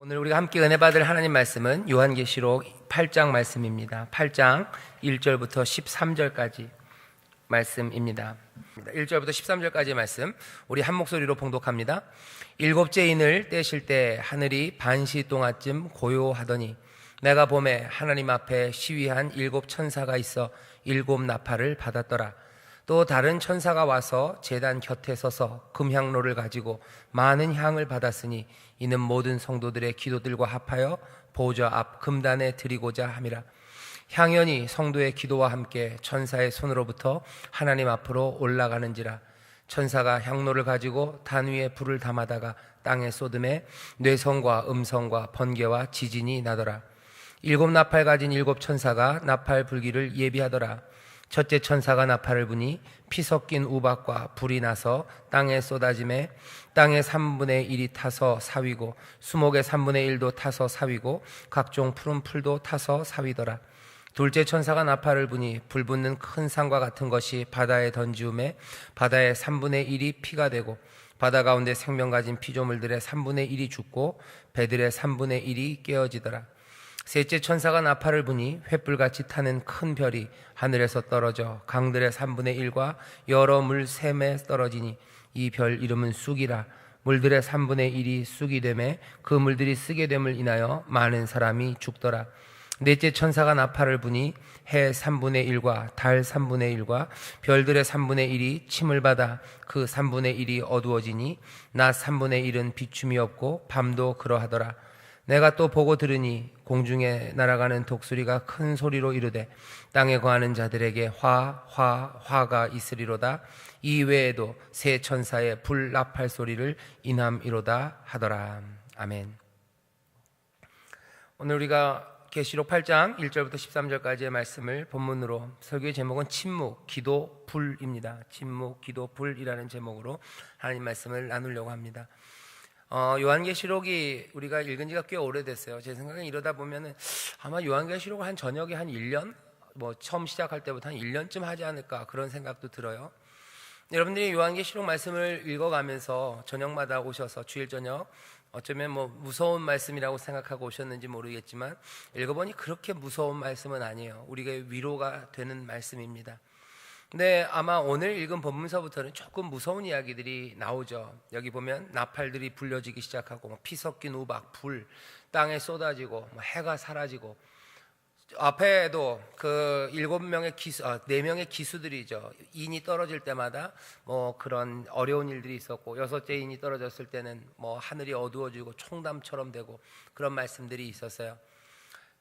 오늘 우리가 함께 은혜 받을 하나님 말씀은 요한계시록 8장 말씀입니다. 8장 1절부터 13절까지 말씀입니다. 1절부터 13절까지 말씀 우리 한 목소리로 봉독합니다. 일곱째 인을 떼실 때 하늘이 반시 동안쯤 고요하더니 내가 보매 하나님 앞에 시위한 일곱 천사가 있어 일곱 나팔을 받았더라. 또 다른 천사가 와서 제단 곁에 서서 금향로를 가지고 많은 향을 받았으니 이는 모든 성도들의 기도들과 합하여 보좌 앞 금단에 드리고자 함이라. 향연이 성도의 기도와 함께 천사의 손으로부터 하나님 앞으로 올라가는지라. 천사가 향로를 가지고 단 위에 불을 담아다가 땅에 쏟음에 뇌성과 음성과 번개와 지진이 나더라. 일곱 나팔 가진 일곱 천사가 나팔 불기를 예비하더라. 첫째 천사가 나팔을 부니 피 섞인 우박과 불이 나서 땅에 쏟아짐에 땅의 3분의 1이 타서 사위고 수목의 3분의 1도 타서 사위고 각종 푸른 풀도 타서 사위더라. 둘째 천사가 나팔을 부니 불붙는 큰 산과 같은 것이 바다에 던지움에 바다의 3분의 1이 피가 되고 바다 가운데 생명 가진 피조물들의 3분의 1이 죽고 배들의 3분의 1이 깨어지더라. 셋째 천사가 나팔을 부니 횃불같이 타는 큰 별이 하늘에서 떨어져 강들의 3분의 1과 여러 물 샘에 떨어지니 이 별 이름은 쑥이라. 물들의 3분의 1이 쑥이 되매 그 물들이 쓰게 됨을 인하여 많은 사람이 죽더라. 넷째 천사가 나팔을 부니 해 3분의 1과 달 3분의 1과 별들의 3분의 1이 침을 받아 그 3분의 1이 어두워지니 낮 3분의 1은 비춤이 없고 밤도 그러하더라. 내가 또 보고 들으니 공중에 날아가는 독수리가 큰 소리로 이르되 땅에 거하는 자들에게 화가 있으리로다. 이 외에도 세 천사의 불 나팔 소리를 인함이로다 하더라. 아멘. 오늘 우리가 계시록 8장 1절부터 13절까지의 말씀을 본문으로, 설교의 제목은 침묵, 기도, 불입니다. 침묵, 기도, 불이라는 제목으로 하나님 말씀을 나누려고 합니다. 요한계시록이 우리가 읽은 지가 꽤 오래됐어요. 제 생각엔 이러다 보면은 아마 요한계시록을 한 저녁에 한 1년, 처음 시작할 때부터 한 1년쯤 하지 않을까, 그런 생각도 들어요. 여러분들이 요한계시록 말씀을 읽어가면서 저녁마다 오셔서 주일 저녁 어쩌면 무서운 말씀이라고 생각하고 오셨는지 모르겠지만 읽어보니 그렇게 무서운 말씀은 아니에요. 우리가 위로가 되는 말씀입니다. 근데 아마 오늘 읽은 본문서부터는 조금 무서운 이야기들이 나오죠. 여기 보면 나팔들이 불려지기 시작하고 피 섞인 우박, 불, 땅에 쏟아지고 해가 사라지고, 앞에도 그 7명의 기수, 4명의 기수들이죠. 인이 떨어질 때마다 그런 어려운 일들이 있었고, 6째 인이 떨어졌을 때는 하늘이 어두워지고 총담처럼 되고, 그런 말씀들이 있었어요.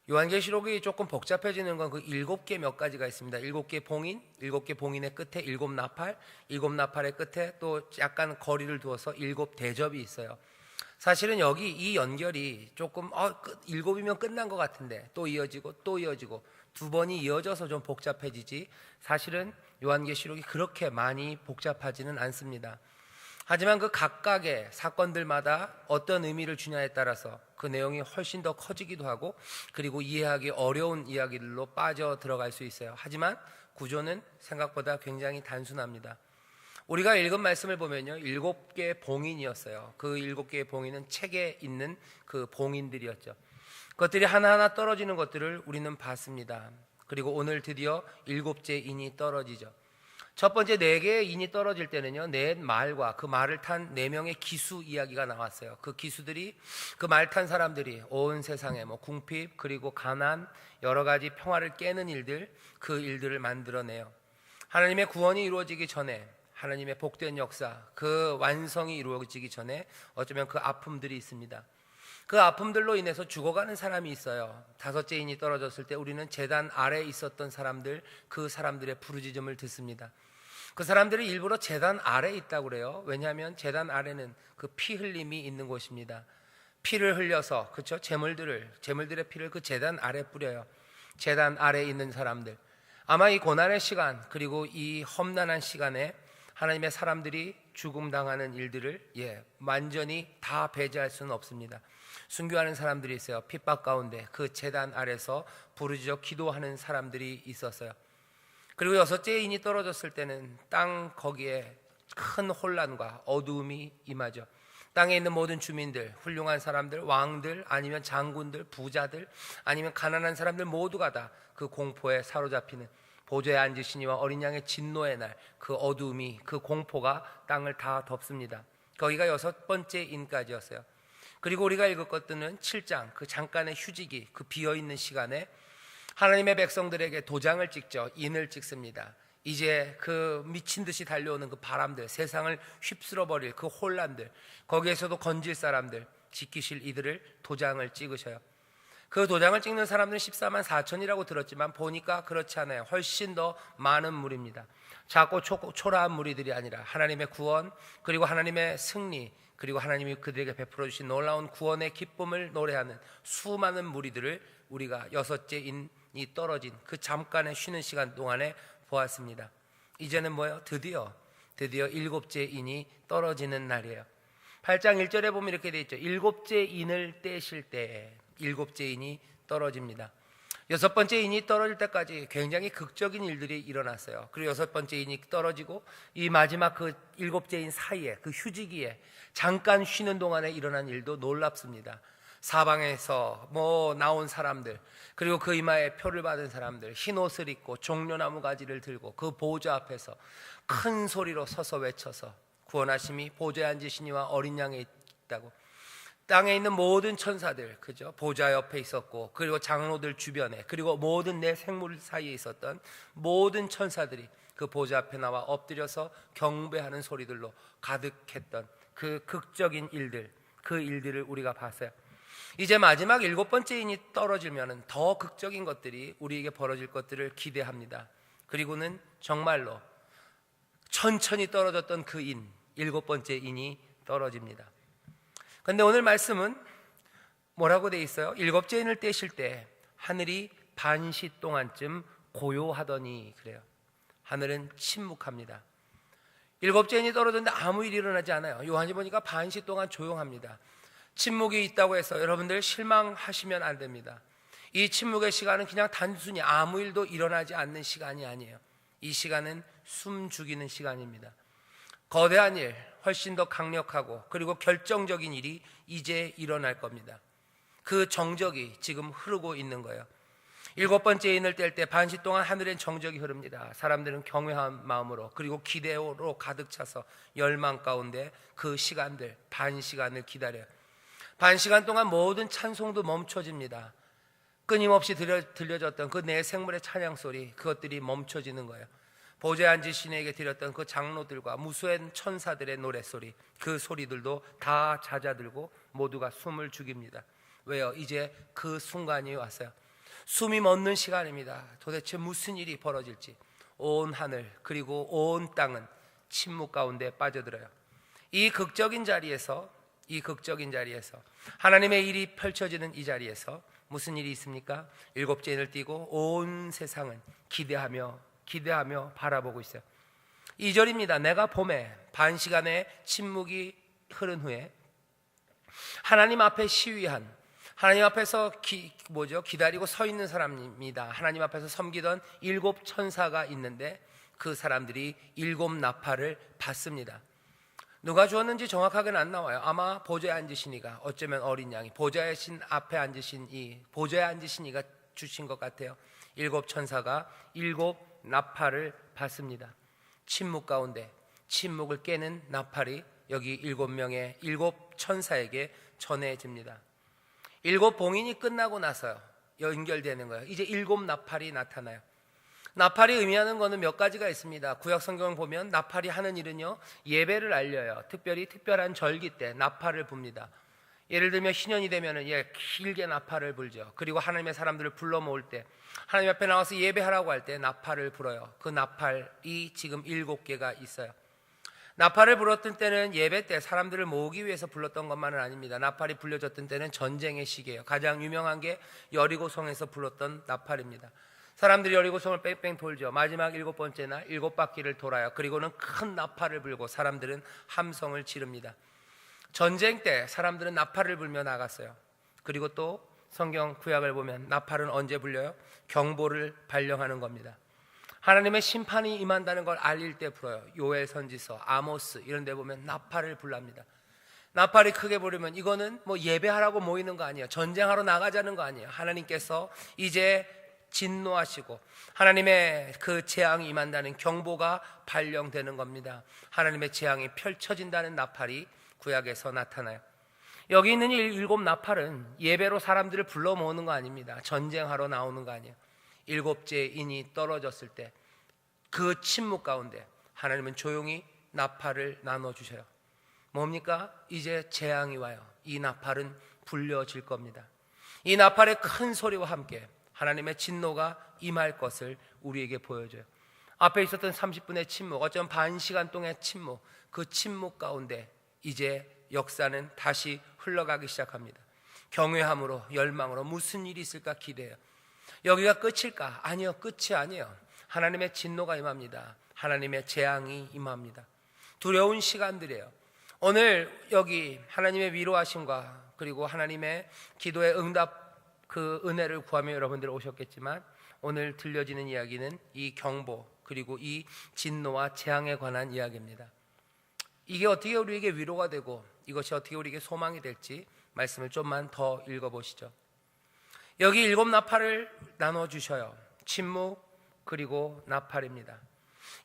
요한계시록이 조금 복잡해지는 건 그 7개 몇 가지가 있습니다. 7개 봉인, 7개 봉인의 끝에 7나팔, 7나팔의 끝에 또 약간 거리를 두어서 7대접이 있어요. 사실은 여기 이 연결이 조금 7이면 끝난 것 같은데 또 이어지고 또 이어지고 두 번이 이어져서 좀 복잡해지지, 사실은 요한계시록이 그렇게 많이 복잡하지는 않습니다. 하지만 그 각각의 사건들마다 어떤 의미를 주냐에 따라서 그 내용이 훨씬 더 커지기도 하고, 그리고 이해하기 어려운 이야기들로 빠져 들어갈 수 있어요. 하지만 구조는 생각보다 굉장히 단순합니다. 우리가 읽은 말씀을 보면요, 7개의 봉인이었어요. 그 7개의 봉인은 책에 있는 그 봉인들이었죠. 그것들이 하나하나 떨어지는 것들을 우리는 봤습니다. 그리고 오늘 드디어 7째 인이 떨어지죠. 첫 번째 4개의 인이 떨어질 때는요, 4말과 그 말을 탄 4명의 기수 이야기가 나왔어요. 그 기수들이, 그 말 탄 사람들이 온 세상에 궁핍 그리고 가난, 여러 가지 평화를 깨는 일들, 그 일들을 만들어내요. 하나님의 구원이 이루어지기 전에, 하나님의 복된 역사, 그 완성이 이루어지기 전에 어쩌면 그 아픔들이 있습니다. 그 아픔들로 인해서 죽어가는 사람이 있어요. 5째 인이 떨어졌을 때 우리는 제단 아래에 있었던 사람들, 그 사람들의 부르짖음을 듣습니다. 그 사람들이 일부러 제단 아래에 있다고 그래요. 왜냐하면 제단 아래는 그 피 흘림이 있는 곳입니다. 피를 흘려서, 그렇죠? 재물들의 피를 그 제단 아래에 뿌려요. 제단 아래에 있는 사람들, 아마 이 고난의 시간, 그리고 이 험난한 시간에 하나님의 사람들이 죽음당하는 일들을 완전히 다 배제할 수는 없습니다. 순교하는 사람들이 있어요. 핍박 가운데 그 제단 아래서 부르짖어 기도하는 사람들이 있었어요. 그리고 6째 인이 떨어졌을 때는 땅 거기에 큰 혼란과 어두움이 임하죠. 땅에 있는 모든 주민들, 훌륭한 사람들, 왕들, 아니면 장군들, 부자들, 아니면 가난한 사람들 모두가 다 그 공포에 사로잡히는 보좌에 앉으시니와 어린 양의 진노의 날, 그 어두움이, 그 공포가 땅을 다 덮습니다. 거기가 6번째 인까지였어요. 그리고 우리가 읽었거든은 7장, 그 잠깐의 휴지기, 그 비어있는 시간에 하나님의 백성들에게 도장을 찍죠. 인을 찍습니다. 이제 그 미친 듯이 달려오는 그 바람들, 세상을 휩쓸어 버릴 그 혼란들, 거기에서도 건질 사람들, 지키실 이들을 도장을 찍으셔요. 그 도장을 찍는 사람들은 14만 4천이라고 들었지만 보니까 그렇지 않아요. 훨씬 더 많은 무리입니다. 작고 초라한 무리들이 아니라 하나님의 구원, 그리고 하나님의 승리, 그리고 하나님이 그들에게 베풀어 주신 놀라운 구원의 기쁨을 노래하는 수많은 무리들을 우리가 6째 인이 떨어진 그 잠깐의 쉬는 시간 동안에 보았습니다. 이제는 뭐예요? 드디어 7째 인이 떨어지는 날이에요. 8장 1절에 보면 이렇게 되어 있죠. 7째 인을 떼실 때 7째 인이 떨어집니다. 6번째 인이 떨어질 때까지 굉장히 극적인 일들이 일어났어요. 그리고 6번째 인이 떨어지고 이 마지막 그 7째 인 사이에, 그 휴지기에 잠깐 쉬는 동안에 일어난 일도 놀랍습니다. 사방에서 나온 사람들, 그리고 그 이마에 표를 받은 사람들, 흰 옷을 입고 종려나무 가지를 들고 그 보좌 앞에서 큰 소리로 서서 외쳐서 구원하심이 보좌에 앉으시니와 어린 양에 있다고. 땅에 있는 모든 천사들, 그죠? 보좌 옆에 있었고, 그리고 장로들 주변에, 그리고 모든 내 생물 사이에 있었던 모든 천사들이 그 보좌 앞에 나와 엎드려서 경배하는 소리들로 가득했던 그 극적인 일들, 그 일들을 우리가 봤어요. 이제 마지막 7번째 인이 떨어지면 더 극적인 것들이 우리에게 벌어질 것들을 기대합니다. 그리고는 정말로 천천히 떨어졌던 그 인, 7번째 인이 떨어집니다. 그런데 오늘 말씀은 뭐라고 돼 있어요? 7째 인을 떼실 때 하늘이 반시 동안쯤 고요하더니, 그래요. 하늘은 침묵합니다. 7째 인이 떨어졌는데 아무 일이 일어나지 않아요. 요한이 보니까 반시 동안 조용합니다. 침묵이 있다고 해서 여러분들 실망하시면 안 됩니다. 이 침묵의 시간은 그냥 단순히 아무 일도 일어나지 않는 시간이 아니에요. 이 시간은 숨 죽이는 시간입니다. 거대한 일, 훨씬 더 강력하고 그리고 결정적인 일이 이제 일어날 겁니다. 그 정적이 지금 흐르고 있는 거예요. 7번째 인을 뗄 때 반시 동안 하늘엔 정적이 흐릅니다. 사람들은 경외한 마음으로 그리고 기대로 가득 차서 열망 가운데 그 시간들, 반 시간을 기다려요. 반 시간 동안 모든 찬송도 멈춰집니다. 끊임없이 들려졌던 그 내 생물의 찬양 소리, 그것들이 멈춰지는 거예요. 보좌에 앉으신 이에게 드렸던 그 장로들과 무수한 천사들의 노랫소리, 그 소리들도 다 잦아들고 모두가 숨을 죽입니다. 왜요? 이제 그 순간이 왔어요. 숨이 멎는 시간입니다. 도대체 무슨 일이 벌어질지 온 하늘 그리고 온 땅은 침묵 가운데 빠져들어요. 이 극적인 자리에서 하나님의 일이 펼쳐지는 이 자리에서 무슨 일이 있습니까? 7째 인을 띄고 온 세상은 기대하며 바라보고 있어요. 2절입니다. 내가 봄에 반 시간의 침묵이 흐른 후에 하나님 앞에 시위한, 하나님 앞에서 기다리고 서 있는 사람입니다. 하나님 앞에서 섬기던 7 천사가 있는데 그 사람들이 7 나팔을 받습니다. 누가 주었는지 정확하게는 안 나와요. 아마 보좌에 앉으신 이가, 어쩌면 어린 양이 보좌에 앞에 앉으신 보좌에 앉으신 이가 주신 것 같아요. 7 천사가 7 나팔을 받습니다. 침묵 가운데 침묵을 깨는 나팔이 여기 7명의 7 천사에게 전해집니다. 7 봉인이 끝나고 나서요 연결되는 거예요. 이제 7 나팔이 나타나요. 나팔이 의미하는 것은 몇 가지가 있습니다. 구약 성경을 보면 나팔이 하는 일은요, 예배를 알려요. 특별히 특별한 절기 때 나팔을 붑니다. 예를 들면 신년이 되면은 길게 나팔을 불죠. 그리고 하나님의 사람들을 불러 모을 때, 하나님 앞에 나와서 예배하라고 할 때 나팔을 불어요. 그 나팔이 지금 7개가 있어요. 나팔을 불었던 때는 예배 때 사람들을 모으기 위해서 불렀던 것만은 아닙니다. 나팔이 불려졌던 때는 전쟁의 시기예요. 가장 유명한 게 여리고성에서 불렀던 나팔입니다. 사람들이 여리고성을 뺑뺑 돌죠. 마지막 7번째 날 7바퀴를 돌아요. 그리고는 큰 나팔을 불고 사람들은 함성을 지릅니다. 전쟁 때 사람들은 나팔을 불며 나갔어요. 그리고 또 성경 구약을 보면 나팔은 언제 불려요? 경보를 발령하는 겁니다. 하나님의 심판이 임한다는 걸 알릴 때 불어요. 요엘 선지서, 아모스 이런 데 보면 나팔을 불랍니다. 나팔이 크게 부르면 이거는 뭐 예배하라고 모이는 거 아니에요. 전쟁하러 나가자는 거 아니에요. 하나님께서 이제 진노하시고 하나님의 그 재앙이 임한다는 경보가 발령되는 겁니다. 하나님의 재앙이 펼쳐진다는 나팔이 구약에서 나타나요. 여기 있는 일곱 나팔은 예배로 사람들을 불러 모으는 거 아닙니다. 전쟁하러 나오는 거 아니에요. 일곱째 인이 떨어졌을 때 그 침묵 가운데 하나님은 조용히 나팔을 나눠주셔요. 뭡니까? 이제 재앙이 와요. 이 나팔은 불려질 겁니다. 이 나팔의 큰 소리와 함께 하나님의 진노가 임할 것을 우리에게 보여줘요. 앞에 있었던 30분의 침묵, 어쩌면 반 시간 동안의 침묵, 그 침묵 가운데 이제 역사는 다시 흘러가기 시작합니다. 경외함으로, 열망으로 무슨 일이 있을까 기대해요. 여기가 끝일까? 아니요, 끝이 아니에요. 하나님의 진노가 임합니다. 하나님의 재앙이 임합니다. 두려운 시간들이에요. 오늘 여기 하나님의 위로하심과 그리고 하나님의 기도의 응답 그 은혜를 구하며 여러분들 오셨겠지만 오늘 들려지는 이야기는 이 경보 그리고 이 진노와 재앙에 관한 이야기입니다. 이게 어떻게 우리에게 위로가 되고 이것이 어떻게 우리에게 소망이 될지 말씀을 좀만 더 읽어보시죠. 여기 일곱 나팔을 나눠주셔요. 침묵 그리고 나팔입니다.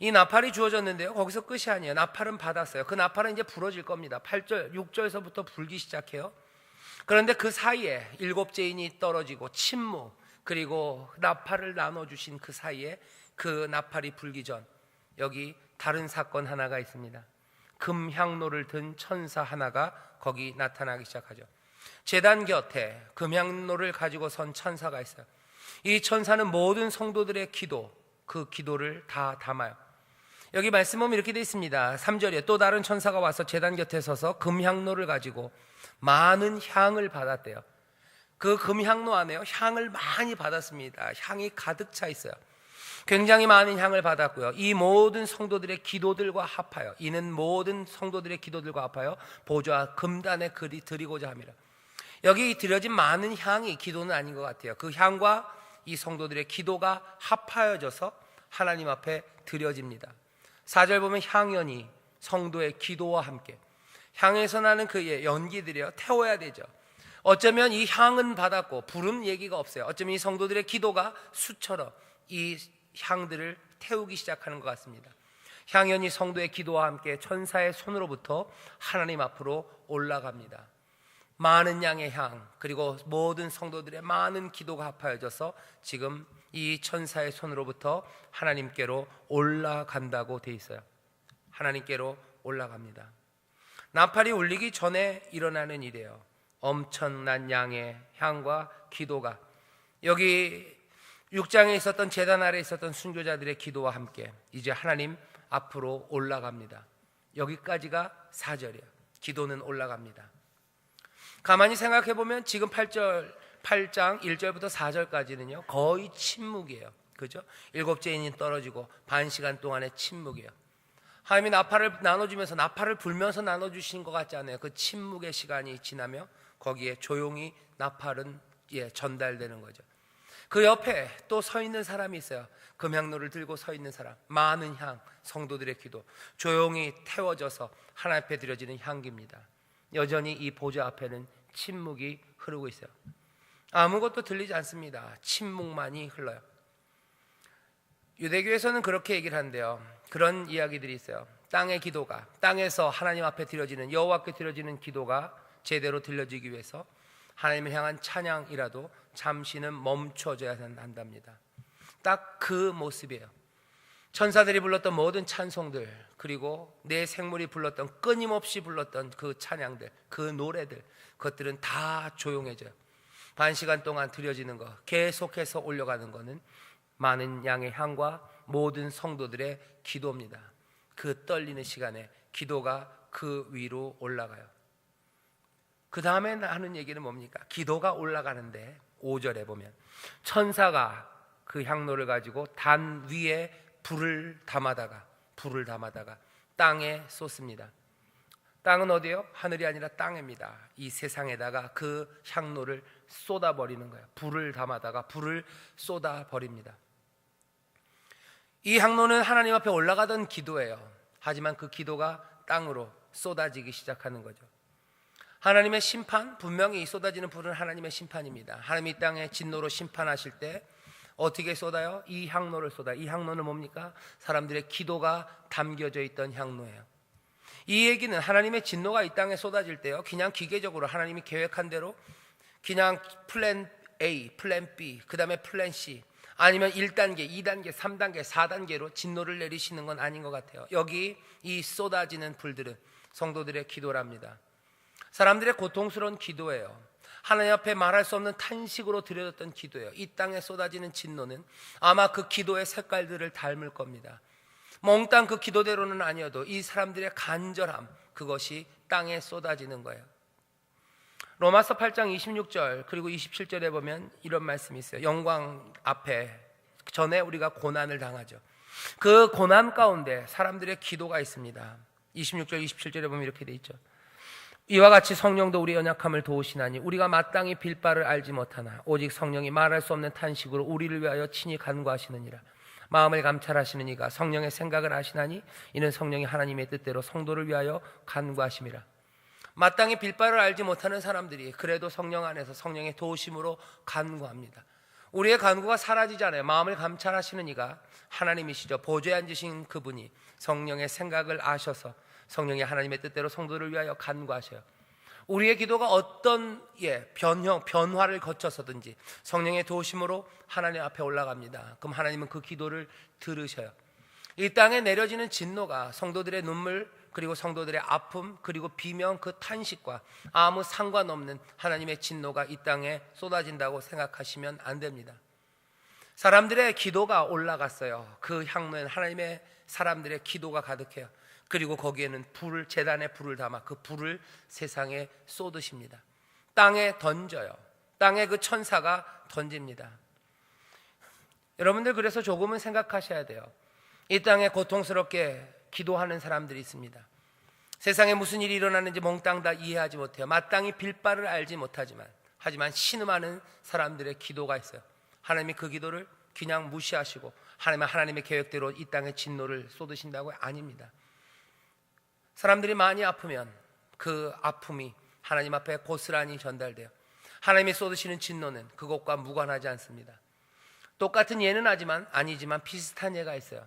이 나팔이 주어졌는데요, 거기서 끝이 아니에요. 나팔은 받았어요. 그 나팔은 이제 불어질 겁니다. 8절, 6절에서부터 불기 시작해요. 그런데 그 사이에 일곱째 인이 떨어지고 침묵 그리고 나팔을 나눠주신 그 사이에 그 나팔이 불기 전 여기 다른 사건 하나가 있습니다. 금향로를 든 천사 하나가 거기 나타나기 시작하죠. 제단 곁에 금향로를 가지고 선 천사가 있어요. 이 천사는 모든 성도들의 기도, 그 기도를 다 담아요. 여기 말씀 보면 이렇게 되어 있습니다. 3절에 또 다른 천사가 와서 제단 곁에 서서 금향로를 가지고 많은 향을 받았대요. 그 금향로 안에요, 향을 많이 받았습니다. 향이 가득 차 있어요. 굉장히 많은 향을 받았고요. 이 모든 성도들의 기도들과 합하여, 이는 모든 성도들의 기도들과 합하여 보좌 금단에 드리고자 합니다. 여기 드려진 많은 향이 기도는 아닌 것 같아요. 그 향과 이 성도들의 기도가 합하여져서 하나님 앞에 드려집니다. 4절 보면 향연이 성도의 기도와 함께, 향에서 나는 그 연기들이요, 태워야 되죠. 어쩌면 이 향은 받았고 불은 얘기가 없어요. 어쩌면 이 성도들의 기도가 수처럼 이 향들을 태우기 시작하는 것 같습니다. 향연이 성도의 기도와 함께 천사의 손으로부터 하나님 앞으로 올라갑니다. 많은 양의 향 그리고 모든 성도들의 많은 기도가 합하여져서 지금 이 천사의 손으로부터 하나님께로 올라간다고 돼 있어요. 하나님께로 올라갑니다. 나팔이 울리기 전에 일어나는 일이에요. 엄청난 양의 향과 기도가 여기 6장에 있었던 제단 아래에 있었던 순교자들의 기도와 함께 이제 하나님 앞으로 올라갑니다. 여기까지가 4절이에요. 기도는 올라갑니다. 가만히 생각해 보면 지금 8장 1절부터 4절까지는요 거의 침묵이에요. 그죠? 일곱째 인이 떨어지고 반 시간 동안의 침묵이에요. 하나님이 나팔을 나눠주면서 나팔을 불면서 나눠주신 것 같지 않아요? 그 침묵의 시간이 지나며 거기에 조용히 나팔은 전달되는 거죠. 그 옆에 또 서 있는 사람이 있어요. 금향로를 들고 서 있는 사람, 많은 향, 성도들의 기도, 조용히 태워져서 하나님 앞에 드려지는 향기입니다. 여전히 이 보좌 앞에는 침묵이 흐르고 있어요. 아무것도 들리지 않습니다. 침묵만이 흘러요. 유대교에서는 그렇게 얘기를 한대요. 그런 이야기들이 있어요. 땅의 기도가, 땅에서 하나님 앞에 드려지는, 여호와께 드려지는 기도가 제대로 들려지기 위해서 하나님을 향한 찬양이라도 잠시는 멈춰져야 한답니다. 딱 그 모습이에요. 천사들이 불렀던 모든 찬송들, 그리고 내 생물이 불렀던, 끊임없이 불렀던 그 찬양들, 그 노래들, 그것들은 다 조용해져요. 반 시간 동안 드려지는 거, 계속해서 올려가는 거는 많은 양의 향과 모든 성도들의 기도입니다. 그 떨리는 시간에 기도가 그 위로 올라가요. 그 다음에 하는 얘기는 뭡니까? 기도가 올라가는데 5절에 보면 천사가 그 향로를 가지고 단 위에 불을 담아다가 땅에 쏟습니다. 땅은 어디예요? 하늘이 아니라 땅입니다. 이 세상에다가 그 향로를 쏟아버리는 거예요. 불을 담아다가 불을 쏟아버립니다. 이 향로는 하나님 앞에 올라가던 기도예요. 하지만 그 기도가 땅으로 쏟아지기 시작하는 거죠. 하나님의 심판, 분명히 쏟아지는 불은 하나님의 심판입니다. 하나님이 이 땅에 진노로 심판하실 때 어떻게 쏟아요? 이 향로를 쏟아요. 이 향로는 뭡니까? 사람들의 기도가 담겨져 있던 향로예요. 이 얘기는 하나님의 진노가 이 땅에 쏟아질 때요, 그냥 기계적으로 하나님이 계획한 대로 그냥 플랜 A, 플랜 B, 그 다음에 플랜 C, 아니면 1단계, 2단계, 3단계, 4단계로 진노를 내리시는 건 아닌 것 같아요. 여기 이 쏟아지는 불들은 성도들의 기도랍니다. 사람들의 고통스러운 기도예요. 하나님 앞에 말할 수 없는 탄식으로 드려졌던 기도예요. 이 땅에 쏟아지는 진노는 아마 그 기도의 색깔들을 닮을 겁니다. 몽땅 그 기도대로는 아니어도 이 사람들의 간절함, 그것이 땅에 쏟아지는 거예요. 로마서 8장 26절 그리고 27절에 보면 이런 말씀이 있어요. 영광 앞에 전에 우리가 고난을 당하죠. 그 고난 가운데 사람들의 기도가 있습니다. 26절 27절에 보면 이렇게 돼 있죠. 이와 같이 성령도 우리 연약함을 도우시나니 우리가 마땅히 빌 바를 알지 못하나 오직 성령이 말할 수 없는 탄식으로 우리를 위하여 친히 간구하시느니라. 마음을 감찰하시는 이가 성령의 생각을 아시나니 이는 성령이 하나님의 뜻대로 성도를 위하여 간구하심이라. 마땅히 빌 바를 알지 못하는 사람들이 그래도 성령 안에서 성령의 도우심으로 간구합니다. 우리의 간구가 사라지잖아요. 마음을 감찰하시는 이가 하나님이시죠. 보좌에 앉으신 그분이 성령의 생각을 아셔서 성령이 하나님의 뜻대로 성도를 위하여 간구하셔요. 우리의 기도가 어떤 변화를 거쳐서든지 성령의 도우심으로 하나님 앞에 올라갑니다. 그럼 하나님은 그 기도를 들으셔요. 이 땅에 내려지는 진노가 성도들의 눈물, 그리고 성도들의 아픔, 그리고 비명, 그 탄식과 아무 상관없는 하나님의 진노가 이 땅에 쏟아진다고 생각하시면 안 됩니다. 사람들의 기도가 올라갔어요. 그 향로에는 하나님의 사람들의 기도가 가득해요. 그리고 거기에는 불을, 제단에 불을 담아 그 불을 세상에 쏟으십니다. 땅에 던져요. 땅에 그 천사가 던집니다. 여러분들, 그래서 조금은 생각하셔야 돼요. 이 땅에 고통스럽게 기도하는 사람들이 있습니다. 세상에 무슨 일이 일어나는지 몽땅 다 이해하지 못해요. 마땅히 빌 바를 알지 못하지만 하지만 신음하는 사람들의 기도가 있어요. 하나님이 그 기도를 그냥 무시하시고 하나님의 계획대로 이 땅에 진노를 쏟으신다고? 아닙니다. 사람들이 많이 아프면 그 아픔이 하나님 앞에 고스란히 전달돼요. 하나님이 쏟으시는 진노는 그것과 무관하지 않습니다. 똑같은 예는 아니지만 비슷한 예가 있어요.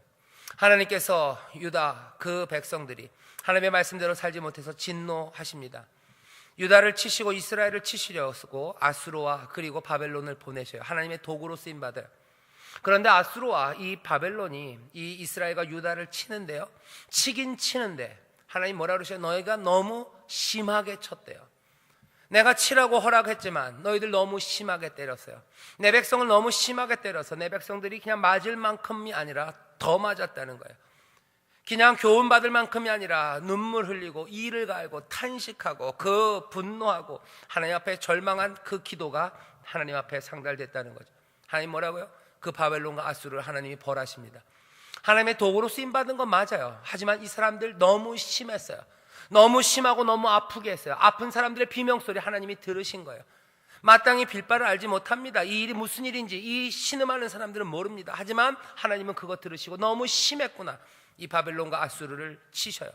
하나님께서 유다 그 백성들이 하나님의 말씀대로 살지 못해서 진노하십니다. 유다를 치시고 이스라엘을 치시려고 아수르와 그리고 바벨론을 보내셔요. 하나님의 도구로 쓰임받아요. 그런데 아수르와 이 바벨론이 이 이스라엘과 유다를 치는데요, 치긴 치는데 하나님 뭐라 그러셔요? 너희가 너무 심하게 쳤대요. 내가 치라고 허락했지만 너희들 너무 심하게 때렸어요. 내 백성을 너무 심하게 때려서 내 백성들이 그냥 맞을 만큼이 아니라 더 맞았다는 거예요. 그냥 교훈받을 만큼이 아니라 눈물 흘리고 이를 갈고 탄식하고 그 분노하고 하나님 앞에 절망한 그 기도가 하나님 앞에 상달됐다는 거죠. 하나님 뭐라고요? 그 바벨론과 아수르를 하나님이 벌하십니다. 하나님의 도구로 쓰임받은 건 맞아요. 하지만 이 사람들 너무 심했어요. 너무 심하고 너무 아프게 했어요. 아픈 사람들의 비명소리 하나님이 들으신 거예요. 마땅히 빌 바를 알지 못합니다. 이 일이 무슨 일인지 이 신음하는 사람들은 모릅니다. 하지만 하나님은 그거 들으시고 너무 심했구나, 이 바벨론과 아수르를 치셔요.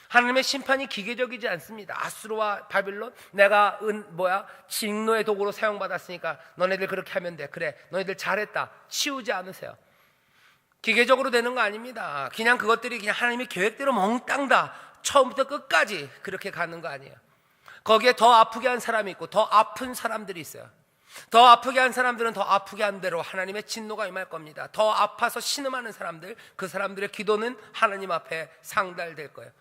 하나님의 심판이 기계적이지 않습니다. 아수르와 바벨론, 내가 진노의 도구로 사용받았으니까 너네들 그렇게 하면 돼. 그래, 너희들 잘했다. 치우지 않으세요. 기계적으로 되는 거 아닙니다. 그냥 그것들이 그냥 하나님의 계획대로 몽땅 다 처음부터 끝까지 그렇게 가는 거 아니에요. 거기에 더 아프게 한 사람이 있고 더 아픈 사람들이 있어요. 더 아프게 한 사람들은 더 아프게 한 대로 하나님의 진노가 임할 겁니다. 더 아파서 신음하는 사람들, 그 사람들의 기도는 하나님 앞에 상달될 거예요.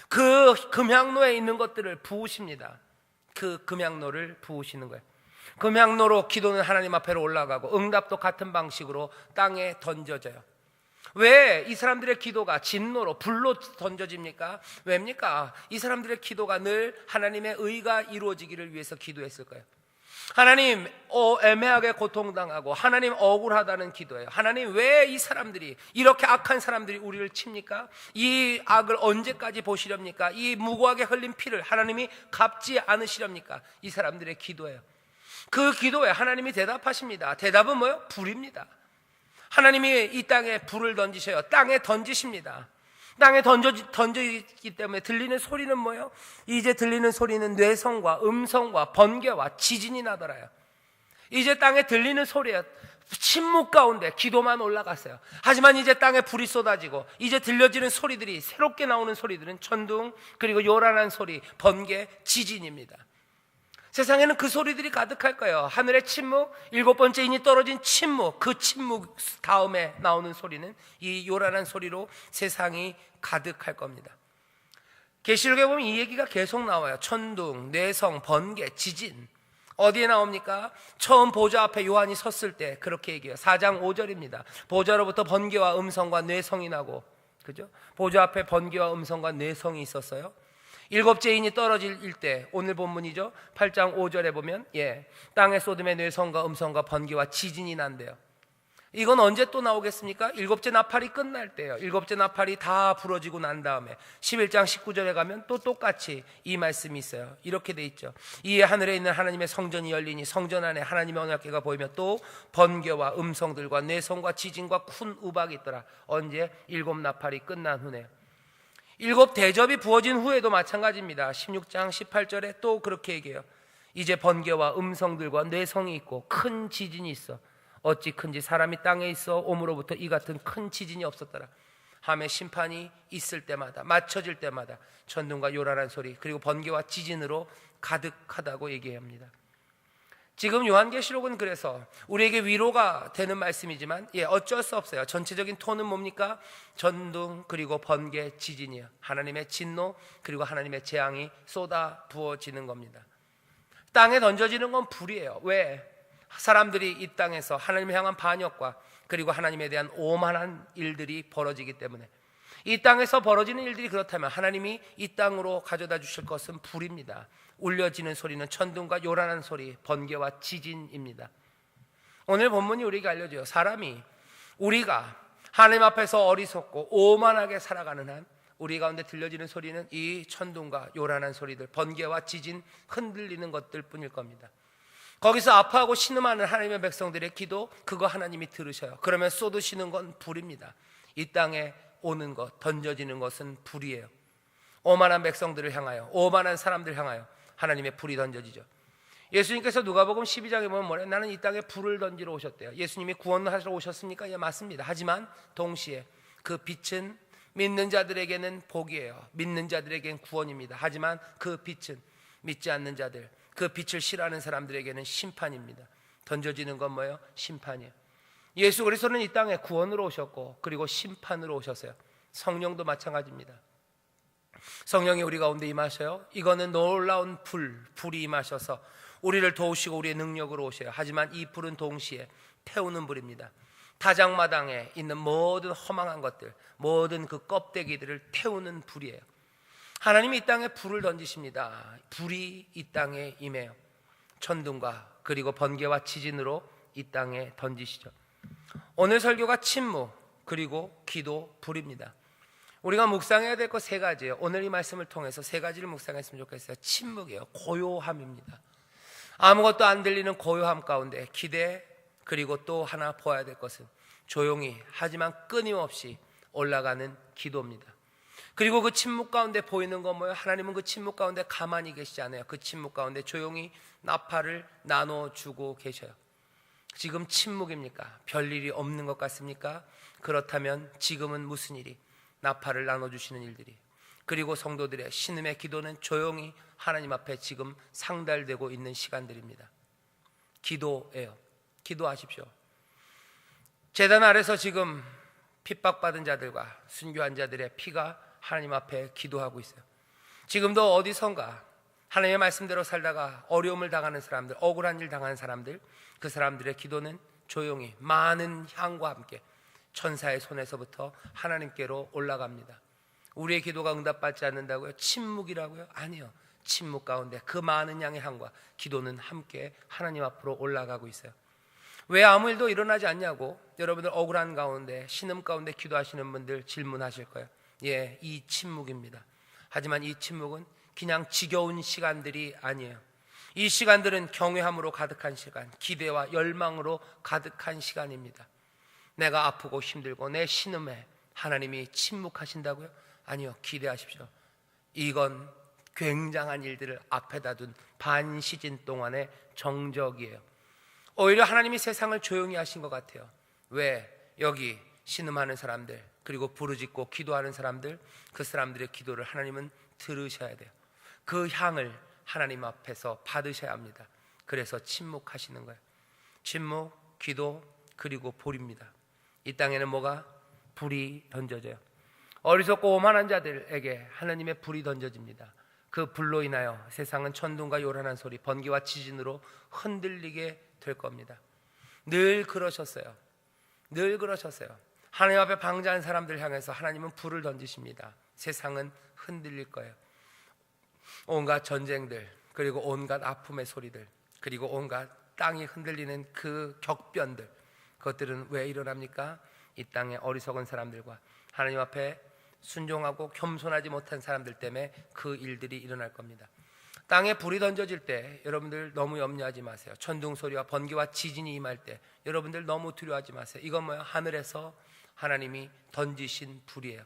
그 금향로에 있는 것들을 부으십니다. 그 금향로를 부으시는 거예요. 금향로로 기도는 하나님 앞으로 올라가고 응답도 같은 방식으로 땅에 던져져요. 왜 이 사람들의 기도가 진노로 불로 던져집니까? 왜입니까? 이 사람들의 기도가 늘 하나님의 의가 이루어지기를 위해서 기도했을 거예요. 하나님 애매하게 고통당하고 하나님 억울하다는 기도예요. 하나님 왜 이 사람들이, 이렇게 악한 사람들이 우리를 칩니까? 이 악을 언제까지 보시렵니까? 이 무고하게 흘린 피를 하나님이 갚지 않으시렵니까? 이 사람들의 기도예요. 그 기도에 하나님이 대답하십니다. 대답은 뭐예요? 불입니다. 하나님이 이 땅에 불을 던지셔요. 땅에 던지십니다. 땅에 던져있기 때문에 들리는 소리는 뭐예요? 이제 들리는 소리는 뇌성과 음성과 번개와 지진이 나더라요. 이제 땅에 들리는 소리에 침묵 가운데 기도만 올라갔어요. 하지만 이제 땅에 불이 쏟아지고 이제 들려지는 소리들이, 새롭게 나오는 소리들은 천둥, 그리고 요란한 소리, 번개, 지진입니다. 세상에는 그 소리들이 가득할 거예요. 하늘의 침묵, 7번째 인이 떨어진 침묵, 그 침묵 다음에 나오는 소리는 이 요란한 소리로 세상이 가득할 겁니다. 계시록에 보면 이 얘기가 계속 나와요. 천둥, 뇌성, 번개, 지진. 어디에 나옵니까? 처음 보좌 앞에 요한이 섰을 때 그렇게 얘기해요. 4장 5절입니다. 보좌로부터 번개와 음성과 뇌성이 나고, 그죠? 보좌 앞에 번개와 음성과 뇌성이 있었어요. 7째 인이 떨어질 때, 오늘 본문이죠. 8장 5절에 보면 땅에 쏟음의 뇌성과 음성과 번개와 지진이 난대요. 이건 언제 또 나오겠습니까? 7째 나팔이 끝날 때요. 7째 나팔이 다 부러지고 난 다음에 11장 19절에 가면 또 똑같이 이 말씀이 있어요. 이렇게 돼 있죠. 이에 하늘에 있는 하나님의 성전이 열리니 성전 안에 하나님의 언약궤가 보이며 또 번개와 음성들과 뇌성과 지진과 큰 우박이 있더라. 언제? 7 나팔이 끝난 후네요. 7 대접이 부어진 후에도 마찬가지입니다. 16장 18절에 또 그렇게 얘기해요. 이제 번개와 음성들과 뇌성이 있고 큰 지진이 있어. 어찌 큰지 사람이 땅에 있어 오므로부터 이 같은 큰 지진이 없었더라. 하며 심판이 있을 때마다, 맞춰질 때마다 천둥과 요란한 소리, 그리고 번개와 지진으로 가득하다고 얘기합니다. 지금 요한계시록은 그래서 우리에게 위로가 되는 말씀이지만 어쩔 수 없어요. 전체적인 톤은 뭡니까? 천둥, 그리고 번개, 지진이에요. 하나님의 진노, 그리고 하나님의 재앙이 쏟아 부어지는 겁니다. 땅에 던져지는 건 불이에요. 왜? 사람들이 이 땅에서 하나님을 향한 반역과 그리고 하나님에 대한 오만한 일들이 벌어지기 때문에, 이 땅에서 벌어지는 일들이 그렇다면 하나님이 이 땅으로 가져다 주실 것은 불입니다. 울려지는 소리는 천둥과 요란한 소리, 번개와 지진입니다. 오늘 본문이 우리에게 알려줘요. 사람이, 우리가 하나님 앞에서 어리석고 오만하게 살아가는 한 우리 가운데 들려지는 소리는 이 천둥과 요란한 소리들, 번개와 지진, 흔들리는 것들 뿐일 겁니다. 거기서 아파하고 신음하는 하나님의 백성들의 기도, 그거 하나님이 들으셔요. 그러면 쏟으시는 건 불입니다. 이 땅에 오는 것, 던져지는 것은 불이에요. 오만한 백성들을 향하여, 오만한 사람들을 향하여 하나님의 불이 던져지죠. 예수님께서 누가복음 12장에 보면 뭐래요? 나는 이 땅에 불을 던지러 오셨대요. 예수님이 구원하시러 오셨습니까? 예, 맞습니다. 하지만 동시에 그 빛은 믿는 자들에게는 복이에요. 믿는 자들에게는 구원입니다. 하지만 그 빛은 믿지 않는 자들, 그 빛을 싫어하는 사람들에게는 심판입니다. 던져지는 건 뭐예요? 심판이에요. 예수 그리스도는 이 땅에 구원으로 오셨고 그리고 심판으로 오셨어요. 성령도 마찬가지입니다. 성령이 우리 가운데 임하셔요. 이거는 놀라운 불이 임하셔서 우리를 도우시고 우리의 능력으로 오셔요. 하지만 이 불은 동시에 태우는 불입니다. 타작마당에 있는 모든 허망한 것들, 모든 그 껍데기들을 태우는 불이에요. 하나님이 이 땅에 불을 던지십니다. 불이 이 땅에 임해요. 천둥과 그리고 번개와 지진으로 이 땅에 던지시죠. 오늘 설교가 침묵, 그리고 기도, 불입니다. 우리가 묵상해야 될 것 3가지예요. 오늘 이 말씀을 통해서 3가지를 묵상했으면 좋겠어요. 침묵이에요. 고요함입니다. 아무것도 안 들리는 고요함 가운데 기대, 그리고 또 하나 보아야 될 것은 조용히 하지만 끊임없이 올라가는 기도입니다. 그리고 그 침묵 가운데 보이는 건 뭐예요? 하나님은 그 침묵 가운데 가만히 계시지 않아요. 그 침묵 가운데 조용히 나팔을 나눠주고 계셔요. 지금 침묵입니까? 별일이 없는 것 같습니까? 그렇다면 지금은 무슨 일이? 나팔을 나눠주시는 일들이, 그리고 성도들의 신음의 기도는 조용히 하나님 앞에 지금 상달되고 있는 시간들입니다. 기도예요. 기도하십시오. 제단 아래서 지금 핍박받은 자들과 순교한 자들의 피가 하나님 앞에 기도하고 있어요. 지금도 어디선가 하나님의 말씀대로 살다가 어려움을 당하는 사람들, 억울한 일 당하는 사람들, 그 사람들의 기도는 조용히 많은 향과 함께 천사의 손에서부터 하나님께로 올라갑니다. 우리의 기도가 응답받지 않는다고요? 침묵이라고요? 아니요. 침묵 가운데 그 많은 양의 향과 기도는 함께 하나님 앞으로 올라가고 있어요. 왜 아무 일도 일어나지 않냐고 여러분들 억울한 가운데, 신음 가운데 기도하시는 분들 질문하실 거예요. 예, 이 침묵입니다. 하지만 이 침묵은 그냥 지겨운 시간들이 아니에요. 이 시간들은 경외함으로 가득한 시간, 기대와 열망으로 가득한 시간입니다. 내가 아프고 힘들고 내 신음에 하나님이 침묵하신다고요? 아니요, 기대하십시오. 이건 굉장한 일들을 앞에다 둔 반시즌 동안의 정적이에요. 오히려 하나님이 세상을 조용히 하신 것 같아요. 왜? 여기 신음하는 사람들, 그리고 부르짖고 기도하는 사람들, 그 사람들의 기도를 하나님은 들으셔야 돼요. 그 향을 하나님 앞에서 받으셔야 합니다. 그래서 침묵하시는 거예요. 침묵, 기도, 그리고 불입니다. 이 땅에는 뭐가? 불이 던져져요. 어리석고 오만한 자들에게 하나님의 불이 던져집니다. 그 불로 인하여 세상은 천둥과 요란한 소리, 번개와 지진으로 흔들리게 될 겁니다. 늘 그러셨어요. 늘 그러셨어요. 하나님 앞에 방자한 사람들 향해서 하나님은 불을 던지십니다. 세상은 흔들릴 거예요. 온갖 전쟁들, 그리고 온갖 아픔의 소리들, 그리고 온갖 땅이 흔들리는 그 격변들, 그것들은 왜 일어납니까? 이 땅의 어리석은 사람들과 하나님 앞에 순종하고 겸손하지 못한 사람들 때문에 그 일들이 일어날 겁니다. 땅에 불이 던져질 때 여러분들 너무 염려하지 마세요. 천둥 소리와 번개와 지진이 임할 때 여러분들 너무 두려워하지 마세요. 이건 뭐예요? 하늘에서 하나님이 던지신 불이에요.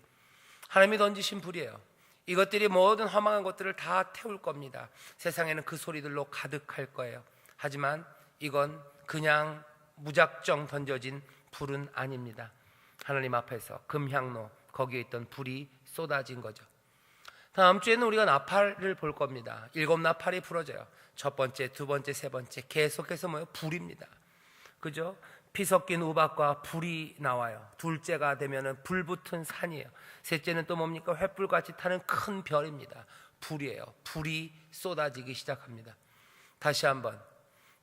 하나님이 던지신 불이에요. 이것들이 모든 허망한 것들을 다 태울 겁니다. 세상에는 그 소리들로 가득할 거예요. 하지만 이건 그냥 무작정 던져진 불은 아닙니다. 하나님 앞에서 금향로, 거기에 있던 불이 쏟아진 거죠. 다음 주에는 우리가 나팔을 볼 겁니다. 7 나팔이 부러져요. 첫 번째, 두 번째, 세 번째 계속해서 뭐예요? 불입니다. 그죠? 피 섞인 우박과 불이 나와요. 둘째가 되면은 불 붙은 산이에요. 셋째는 또 뭡니까? 횃불같이 타는 큰 별입니다. 불이에요. 불이 쏟아지기 시작합니다. 다시 한번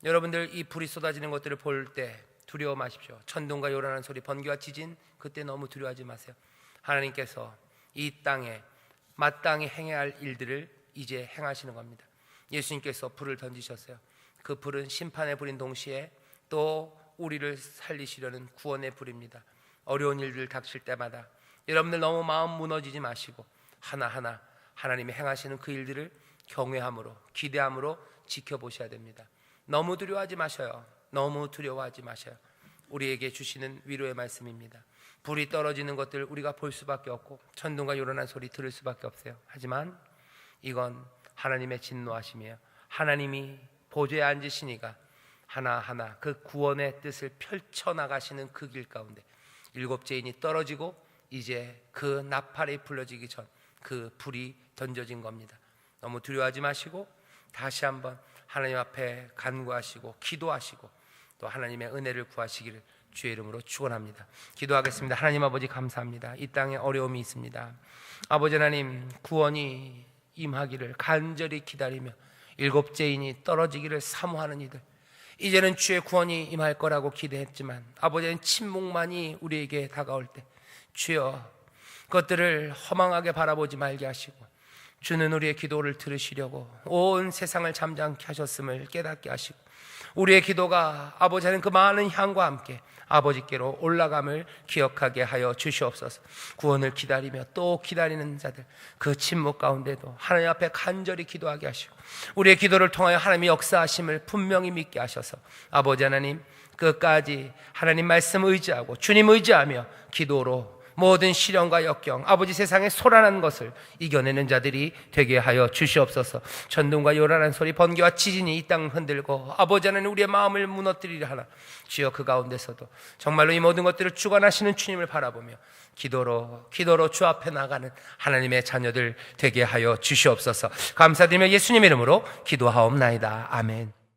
여러분들 이 불이 쏟아지는 것들을 볼 때 두려워 마십시오. 천둥과 요란한 소리, 번개와 지진, 그때 너무 두려워하지 마세요. 하나님께서 이 땅에 마땅히 행해야 할 일들을 이제 행하시는 겁니다. 예수님께서 불을 던지셨어요. 그 불은 심판의 불인 동시에 또 우리를 살리시려는 구원의 불입니다. 어려운 일들 닥칠 때마다 여러분들 너무 마음 무너지지 마시고 하나하나 하나님이 행하시는 그 일들을 경외함으로, 기대함으로 지켜보셔야 됩니다. 너무 두려워하지 마셔요. 너무 두려워하지 마셔요. 우리에게 주시는 위로의 말씀입니다. 불이 떨어지는 것들 우리가 볼 수밖에 없고 천둥과 요란한 소리 들을 수밖에 없어요. 하지만 이건 하나님의 진노하심이에요. 하나님이 보좌에 앉으시니까 하나하나 그 구원의 뜻을 펼쳐나가시는 그 길 가운데 7제인이 떨어지고 이제 그 나팔이 불러지기 전 그 불이 던져진 겁니다. 너무 두려워하지 마시고 다시 한번 하나님 앞에 간구하시고 기도하시고 또 하나님의 은혜를 구하시기를 주의 이름으로 축원합니다. 기도하겠습니다. 하나님 아버지 감사합니다. 이 땅에 어려움이 있습니다. 아버지 하나님, 구원이 임하기를 간절히 기다리며 7제인이 떨어지기를 사모하는 이들, 이제는 주의 구원이 임할 거라고 기대했지만 아버지는 침묵만이 우리에게 다가올 때 주여 그것들을 허망하게 바라보지 말게 하시고 주는 우리의 기도를 들으시려고 온 세상을 잠잠케 하셨음을 깨닫게 하시고 우리의 기도가 아버지 하는 그 많은 향과 함께 아버지께로 올라감을 기억하게 하여 주시옵소서. 구원을 기다리며 또 기다리는 자들, 그 침묵 가운데도 하나님 앞에 간절히 기도하게 하시고 우리의 기도를 통하여 하나님의 역사하심을 분명히 믿게 하셔서 아버지 하나님 끝까지 하나님 말씀 의지하고 주님 의지하며 기도로 모든 시련과 역경, 아버지 세상에 소란한 것을 이겨내는 자들이 되게 하여 주시옵소서. 천둥과 요란한 소리, 번개와 지진이 이 땅을 흔들고 아버지 하나님 우리의 마음을 무너뜨리려 하나 주여 그 가운데서도 정말로 이 모든 것들을 주관하시는 주님을 바라보며 기도로 주 앞에 나가는 하나님의 자녀들 되게 하여 주시옵소서. 감사드리며 예수님 이름으로 기도하옵나이다. 아멘.